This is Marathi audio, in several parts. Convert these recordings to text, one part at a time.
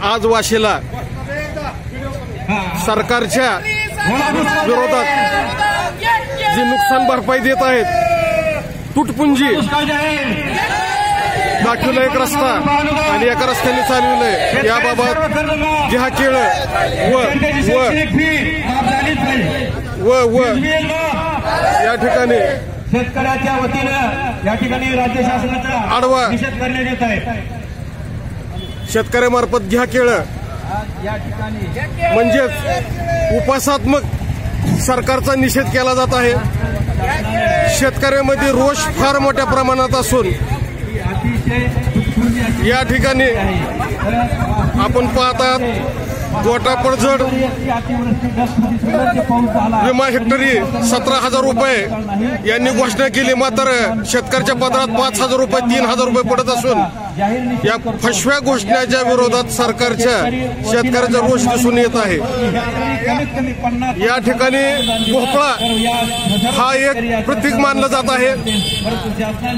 आज वाशीला सरकारच्या विरोधात जी नुकसान भरपाई देत आहेत, तुटपुंजी दाखवलं एक रस्ता आणि एका रस्त्याने चालविलंय, याबाबत जिहा केळ व या ठिकाणी शेतकऱ्याच्या वतीनं या ठिकाणी राज्य शासनाचा आडवा निषेध करण्यात येत आहे। शेतकऱ्यामार्फत घ्या केळ म्हणजेच उपासात्मक सरकारचा निषेध केला जात आहे। शेतकऱ्यांमध्ये रोष फार मोठ्या प्रमाणात असून या ठिकाणी आपण पाहतात गोटा पडझड विमा हेक्टरी 17,000 रुपये यांनी घोषणा केली, मात्र शेतकऱ्याच्या पदरात 5,000 रुपये 3,000 रुपये पडत असून या फसव्या घोषणाच्या विरोधात सरकारच्या शेतकऱ्याचा रोष दिसून येत आहे। या ठिकाणी भोपळा हा एक प्रतीक मानला जात आहे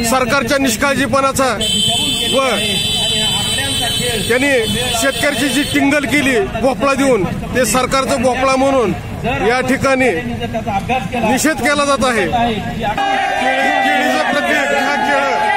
सरकारच्या निष्काळजीपणाचा, व त्यांनी शेतकऱ्याची जी टिंगल केली भोपळा देऊन ते सरकारचं भोपळा म्हणून या ठिकाणी निषेध केला जात आहे। केळीचं प्रतीक हा केळ